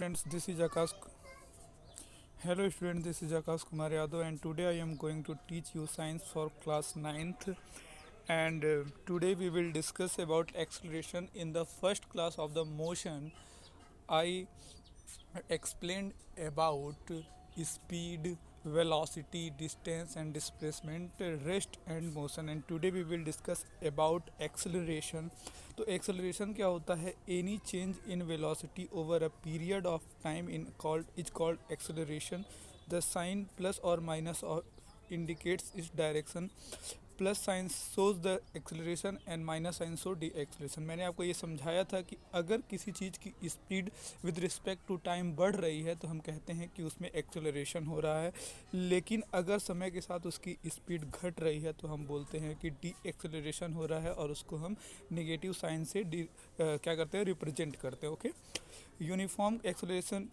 Friends, this is Akash. Hello students, this is Akash Kumar Yadav and today I am going to teach you science for class ninth. And today we will discuss about acceleration. In the first class of the motion, I explained about speed, velocity, distance and displacement, rest and motion. And today we will discuss about acceleration. तो acceleration क्या होता है? Any change in velocity over a period of time is called acceleration. The sign plus or minus or indicates its direction. Plus sign shows the acceleration and minus sign show de acceleration. मैंने आपको ये समझाया था कि अगर किसी चीज़ की speed with respect to time बढ़ रही है तो हम कहते हैं कि उसमें एक्सेलरेशन हो रहा है, लेकिन अगर समय के साथ उसकी स्पीड घट रही है तो हम बोलते हैं कि डी एक्सेलरेशन हो रहा है और उसको हम नेगेटिव साइन से क्या करते हैं, रिप्रेजेंट करते हैं. ओके. यूनिफॉर्म एक्सेलरेशन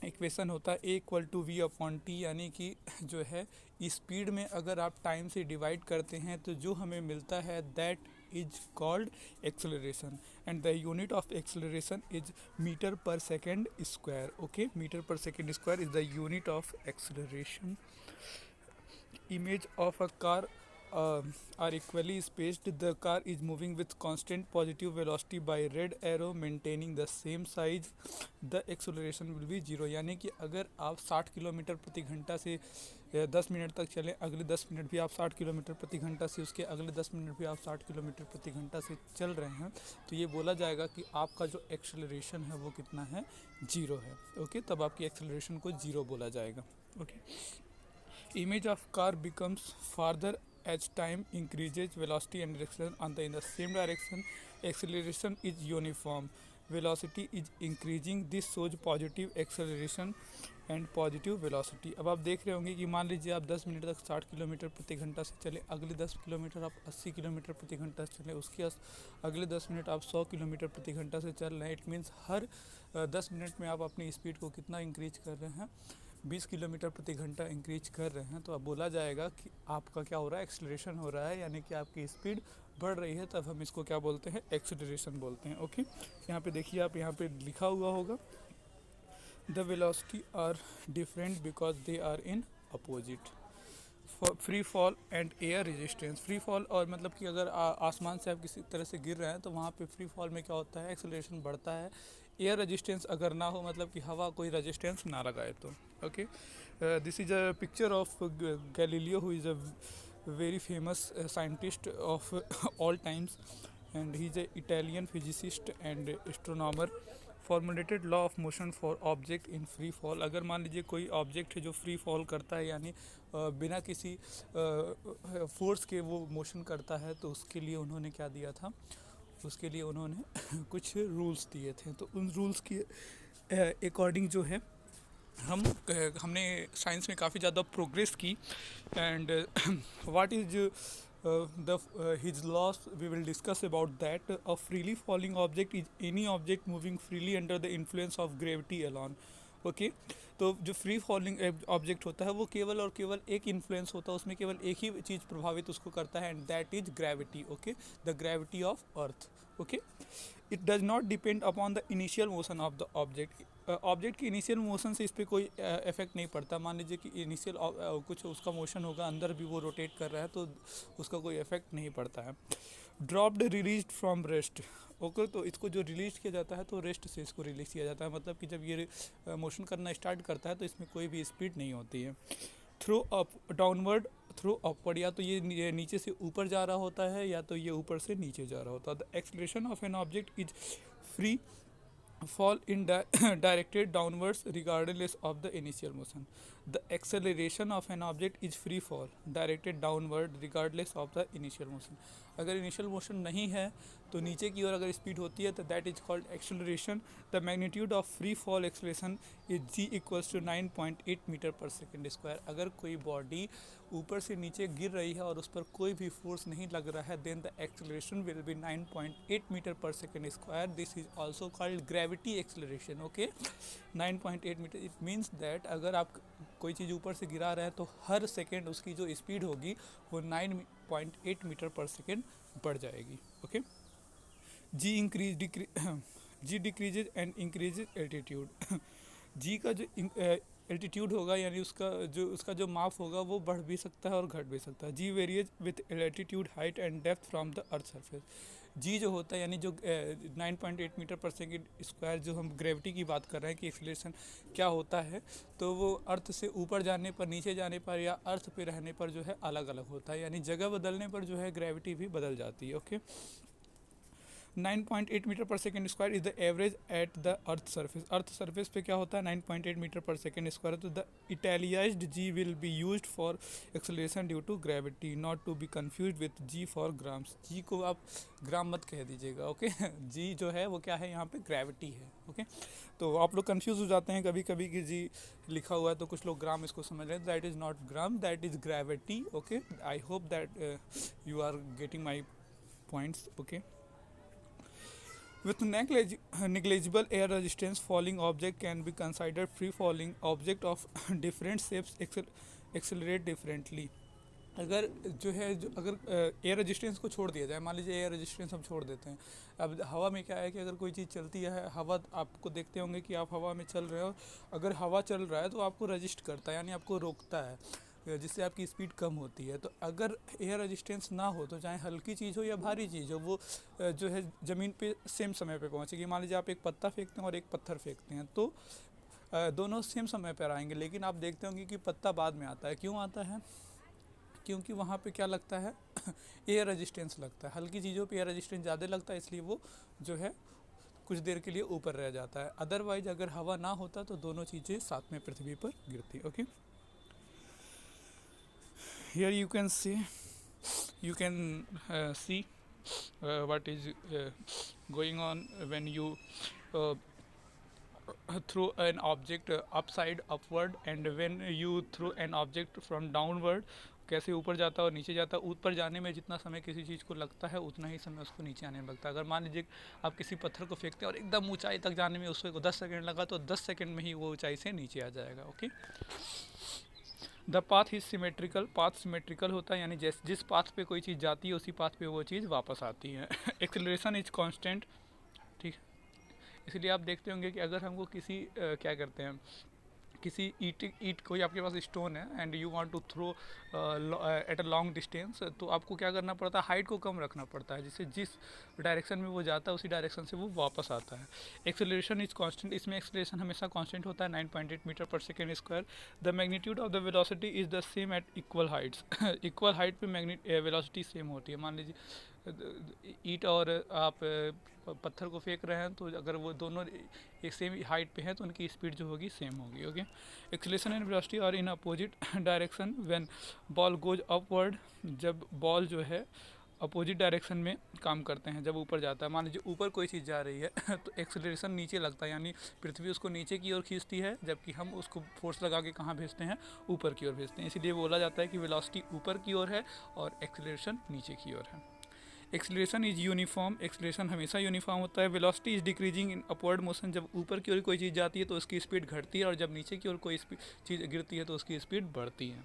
इक्वेशन होता है a equal to v upon t, यानी कि जो है स्पीड में अगर आप टाइम से डिवाइड करते हैं तो जो हमें मिलता है that is called acceleration and the unit of acceleration is metre per second square. Okay, metre per second square is the unit of acceleration. Image of a car are equally spaced. The car is moving with constant positive velocity by red arrow maintaining the same size. The acceleration will be 0. यानी कि अगर आप 60 kilometre प्रति घंटा से 10 minute तक चलें, अगले 10 मिनट भी आप 60 किलोमीटर प्रति घंटा से, उसके अगले 10 मिनट भी आप 60 किलोमीटर प्रति घंटा से चल रहे हैं, तो ये बोला जाएगा कि आपका जो एक्सेलरेशन है वो कितना है, 0 है. ओके, तब आपकी एक्सेलरेशन को 0 बोला जाएगा. Okay. Image of car becomes farther as time increases. Velocity and direction are in the same direction. Acceleration is uniform. Velocity is increasing. This shows positive acceleration and positive velocity. अब आप देख रहे होंगे कि मान लीजिए आप 10 मिनट तक 60 किलोमीटर प्रति घंटा से चले, अगले 10 किलोमीटर आप 80 किलोमीटर प्रति घंटा से चले, उसके अगले 10 मिनट आप 100 किलोमीटर प्रति घंटा से चल रहे हैं. इट मीन्स हर 10 मिनट में आप अपनी स्पीड को कितना इंक्रीज कर रहे हैं, 20 किलोमीटर प्रति घंटा इंक्रीज कर रहे हैं. तो अब बोला जाएगा कि आपका क्या हो रहा है, एक्सेलरेशन हो रहा है, यानी कि आपकी स्पीड बढ़ रही है. तब हम इसको क्या बोलते हैं, एक्सेलरेशन बोलते हैं. ओके, यहाँ पे देखिए, आप यहाँ पे लिखा हुआ होगा the velocity are different because they are in opposite. Free fall and air resistance. Free fall और मतलब कि अगर आसमान से आप किसी तरह से गिर रहे हैं तो वहाँ पे फ्री फॉल में क्या होता है, एक्सेलरेशन बढ़ता है. एयर रेजिस्टेंस अगर ना हो, मतलब कि हवा कोई रेजिस्टेंस ना लगाए तो. Okay, this is a picture of Galileo who is a very famous scientist of all times and he is a Italian physicist and astronomer. Formulated law of motion for object in free fall. अगर मान लीजिए कोई object है जो free fall करता है, यानी बिना किसी फोर्स के वो मोशन करता है, तो उसके लिए उन्होंने क्या दिया था, उसके लिए उन्होंने कुछ रूल्स दिए थे. तो उन रूल्स के अकॉर्डिंग जो है हमने साइंस में काफ़ी ज़्यादा प्रोग्रेस की. And what is his laws, we will discuss about that. A freely falling object is any object moving freely under the influence of gravity alone. Okay, तो जो फ्री फॉलिंग ऑब्जेक्ट होता है वो केवल और केवल एक इन्फ्लुएंस होता है, उसमें केवल एक ही चीज़ प्रभावित उसको करता है, and that is gravity. Okay, the gravity of earth. Okay, it does not depend upon the initial motion of the object. Object की इनिशियल मोशन से इस पर कोई इफेक्ट नहीं पड़ता. मान लीजिए कि इनिशियल कुछ उसका मोशन होगा, अंदर भी वो रोटेट कर रहा है, तो उसका कोई इफेक्ट नहीं पड़ता है. Dropped release from rest. Okay, तो इसको जो रिलीज किया जाता है तो रेस्ट से इसको रिलीज किया जाता है, मतलब कि जब ये मोशन करना स्टार्ट करता है तो इसमें कोई भी स्पीड नहीं होती है. Throw up downward, throw upward, या तो ये नीचे से ऊपर जा रहा होता है या तो ये ऊपर से नीचे जा रहा होता है. The acceleration of an object is free fall in directed downwards regardless of the initial motion. The acceleration of an object is free fall directed downward regardless of the initial motion. अगर initial motion नहीं है तो नीचे की ओर अगर speed होती है तो that is called acceleration. The magnitude of free fall acceleration is g equals to 9.8 metre per second square. अगर कोई बॉडी ऊपर से नीचे गिर रही है और उस पर कोई भी फोर्स नहीं लग रहा है, then the acceleration will be 9.8 metre per second square. This is also called gravity acceleration. Okay, 9.8 metre. It means that अगर आप कोई चीज़ ऊपर से गिरा रहे हैं तो हर सेकेंड उसकी जो स्पीड होगी वो 9.8 मीटर पर सेकेंड बढ़ जाएगी. Okay, ji increase ji decreases and increases altitude. जी का जो एल्टीट्यूड होगा यानी उसका जो माप होगा वो बढ़ भी सकता है और घट भी सकता है। G varies with altitude height and depth from the earth surface. G जो होता है यानी जो 9.8 मीटर पर सेकेंड स्क्वायर, जो हम ग्रेविटी की बात कर रहे हैं कि एक्सीलरेशन क्या होता है, तो वो अर्थ से ऊपर जाने पर, नीचे जाने पर या अर्थ पे रहने पर जो है अलग अलग होता है, यानी जगह बदलने पर जो है ग्रेविटी भी बदल जाती है। Okay, 9.8 metre per second square is the average at the earth surface. Earth surface पे क्या होता है 9.8 मीटर पर सेकेंड स्क्वायर, तो the italicized g will be used for acceleration due to gravity, not to be confuse with g for grams. G को आप ग्राम मत कह दीजिएगा। ओके जी जो है वो क्या है, यहाँ पे ग्रेविटी है। ओके, तो आप लोग कंफ्यूज हो जाते हैं कभी कभी कि जी लिखा हुआ है तो कुछ लोग ग्राम इसको समझ रहे हैं। That is not gram, that is gravity. Okay, I hope that you are getting my points. Okay, with negligible air resistance, falling object can be considered free falling object of different shapes accelerate differently। अगर जो है अगर air resistance को छोड़ दिया जाए, मान लीजिए एयर रेजिस्टेंस हम छोड़ देते हैं। अब हवा में क्या है कि अगर कोई चीज़ चलती है, हवा आपको देखते होंगे कि आप हवा में चल रहे हो, अगर हवा चल रहा है तो आपको रजिस्ट करता है यानी आपको रोकता है, जिससे आपकी स्पीड कम होती है। तो अगर एयर रेजिस्टेंस ना हो तो चाहे हल्की चीज़ हो या भारी चीज़ हो, वो जो है ज़मीन पे सेम समय पे पहुंचेगी। मान लीजिए आप एक पत्ता फेंकते हैं और एक पत्थर फेंकते हैं, तो दोनों सेम समय पर आएंगे, लेकिन आप देखते होंगे कि पत्ता बाद में आता है। क्यों आता है? क्योंकि वहाँ पे क्या लगता है एयर रेजिस्टेंस लगता है। हल्की चीज़ों पे एयर रेजिस्टेंस ज़्यादा लगता है, इसलिए वो जो है कुछ देर के लिए ऊपर रह जाता है। अदरवाइज अगर हवा ना होता तो दोनों चीज़ें साथ में पृथ्वी पर गिरती। Okay, here you can see what is going on when you uh, throw an object upside upward and when you throw an object from downward, कैसे ऊपर जाता है और नीचे जाता है। ऊपर जाने में जितना समय किसी चीज़ को लगता है उतना ही समय उसको नीचे आने में लगता है। अगर मान लीजिए आप किसी पत्थर को फेंकते हैं और एकदम ऊंचाई तक जाने में उसको 10 सेकंड लगा, तो 10 सेकंड में ही वो ऊंचाई से नीचे आ जाएगा। Okay, the path is symmetrical. Path symmetrical होता है यानी जिस पाथ पे कोई चीज़ जाती है उसी पाथ पे वो चीज़ वापस आती है। Acceleration is constant. ठीक, इसलिए आप देखते होंगे कि अगर हमको किसी क्या करते हैं, किसी ईट कोई आपके पास स्टोन है and you want to throw at a long distance, तो आपको क्या करना पड़ता है, हाइट को कम रखना पड़ता है, जिससे जिस डायरेक्शन में वो जाता है उसी डायरेक्शन से वो वापस आता है। Acceleration is constant. इसमें एक्सेलरेशन हमेशा कांस्टेंट होता है 9.8 metre per second square. The magnitude of the velocity is the same at equal heights. Equal height पे वेलोसिटी सेम होती है। मान लीजिए ईट और आप पत्थर को फेंक रहे हैं, तो अगर वो दोनों एक सेम हाइट पे हैं तो उनकी स्पीड जो होगी सेम होगी। Okay, acceleration and velocity are in opposite direction when ball goes upward. जब बॉल जो है अपोजिट डायरेक्शन में काम करते हैं, जब ऊपर जाता है, मान लीजिए ऊपर कोई चीज़ जा रही है तो एक्सेलरेशन नीचे लगता है, यानी पृथ्वी उसको नीचे की ओर खींचती है, जबकि हम उसको फोर्स लगा के कहाँ भेजते हैं, ऊपर की ओर भेजते हैं। इसीलिए बोला जाता है कि वेलोसिटी ऊपर की ओर है और एक्सेलरेशन नीचे की ओर है। Acceleration is uniform. एक्सेलरेशन हमेशा यूनिफॉर्म होता है। Velocity is decreasing in upward motion. जब ऊपर की ओर कोई चीज़ जाती है तो उसकी स्पीड घटती है, और जब नीचे की ओर कोई चीज़ गिरती है तो उसकी स्पीड बढ़ती है।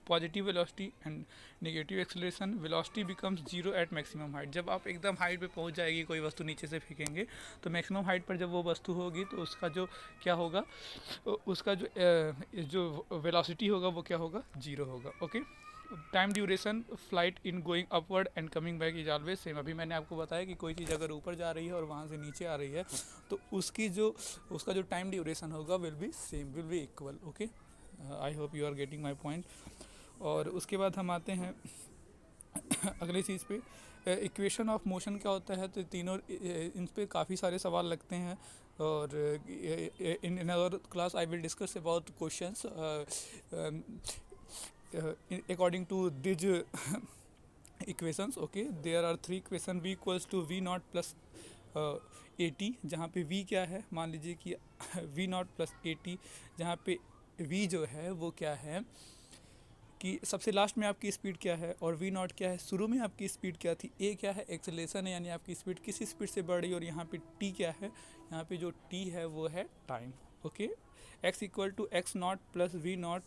Positive velocity and negative acceleration. Velocity becomes zero at maximum height. जब आप एकदम हाइट पे पहुंच जाएगी, कोई वस्तु नीचे से फेंकेंगे तो मैक्सिमम हाइट पर जब वो वस्तु होगी तो उसका जो क्या होगा, उसका जो वेलोसिटी होगा वो क्या होगा, जीरो होगा। Okay, time duration flight in going upward and coming back is always same. अभी मैंने आपको बताया कि कोई चीज़ अगर ऊपर जा रही है और वहाँ से नीचे आ रही है तो उसका जो टाइम ड्यूरेशन होगा will be same, will be equal. Okay, I hope you are getting my point. और उसके बाद हम आते हैं अगली चीज़ पे, इक्वेशन ऑफ मोशन क्या होता है। तो तीनों इन पे काफ़ी सारे सवाल लगते हैं, और in other class I will discuss about questions according to these equations. Okay, there are three equation, v equals to v naught plus at, जहाँ पे v क्या है, मान लीजिए कि v naught plus at, जहाँ पे v जो है वो क्या है कि सबसे लास्ट में आपकी स्पीड क्या है, और v नॉट क्या है, शुरू में आपकी स्पीड क्या थी। a क्या है, एक्सेलरेशन है, यानी आपकी स्पीड किस स्पीड से बढ़ रही है, और यहाँ पे t क्या है, यहाँ पे जो t है वो है time. Okay, x equal to x nought plus v not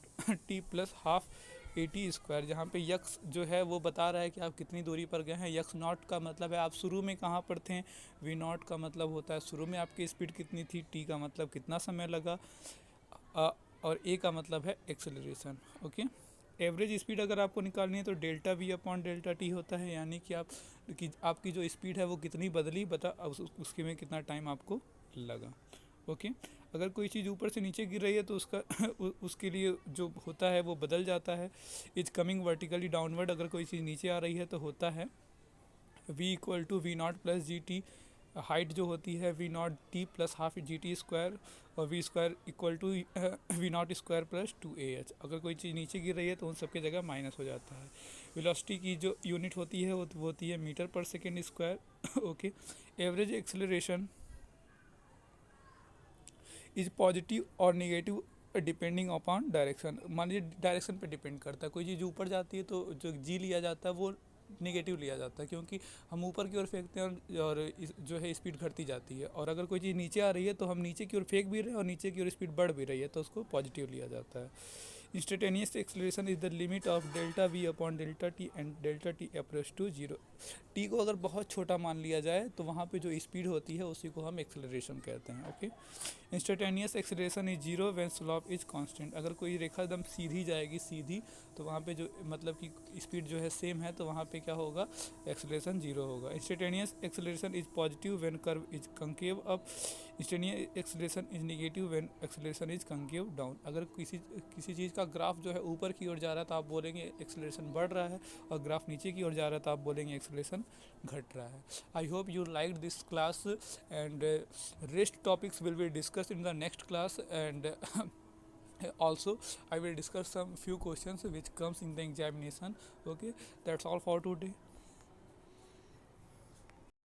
t plus half a t square, जहाँ पे यक्स जो है वो बता रहा है कि आप कितनी दूरी पर गए हैं। यक्स नॉट का मतलब है आप शुरू में कहाँ पर थे। वी नॉट का मतलब होता है शुरू में आपकी स्पीड कितनी थी। टी का मतलब कितना समय लगा। अ, और ए का मतलब है एक्सेलरेशन। ओके, एवरेज स्पीड अगर आपको निकालनी है तो delta v upon delta T होता है, यानी कि आपकी जो स्पीड है वो कितनी बदली बता उसके में कितना टाइम आपको लगा। ओके, अगर कोई चीज़ ऊपर से नीचे गिर रही है तो उसका उसके लिए जो होता है वो बदल जाता है। इज कमिंग वर्टिकली डाउनवर्ड, अगर कोई चीज़ नीचे आ रही है तो होता है v equal to v not plus g t. Height जो होती है v not t plus half g t square, और v square equal to v not square plus two a h. अगर कोई चीज़ नीचे गिर रही है तो उन सबके जगह माइनस हो जाता है। वेलोसिटी की जो यूनिट होती है वो होती है metre per second square. Okay, average acceleration is positive और निगेटिव डिपेंडिंग अपॉन डायरेक्शन। मान लीजिए डायरेक्शन पे डिपेंड करता है, कोई चीज़ ऊपर जाती है तो जो जी लिया जाता है वो निगेटिव लिया जाता है, क्योंकि हम ऊपर की ओर फेंकते हैं और जो है स्पीड घटती जाती है। और अगर कोई चीज़ नीचे आ रही है तो हम नीचे की ओर फेंक भी रहे हैं और नीचे की ओर स्पीड बढ़ भी रही है तो उसको पॉजिटिव लिया जाता है। Instantaneous acceleration is the limit of delta v upon delta t and delta t approach to zero. T को अगर बहुत छोटा मान लिया जाए तो वहाँ पे जो स्पीड होती है उसी को हम एक्सेलरेशन कहते हैं। Okay, instantaneous acceleration is zero when slope is constant. अगर कोई रेखा एकदम सीधी जाएगी सीधी तो वहाँ पे जो मतलब कि स्पीड जो है सेम है तो वहाँ पे क्या होगा, एक्सेलरेशन जीरो होगा। Instantaneous acceleration is positive when curve is concave up. Instantaneous acceleration is negative when acceleration is concave down. अगर किसी चीज़ का ग्राफ जो है ऊपर की ओर जा रहा है तो आप बोलेंगे एक्सेलरेशन बढ़ रहा है, और ग्राफ नीचे की ओर जा रहा है तो आप बोलेंगे एक्सेलरेशन घट रहा है। आई hope you like this class and rest topics will be discussed in the next class, and also I will discuss some few questions which comes in the examination. Okay, that's all for today.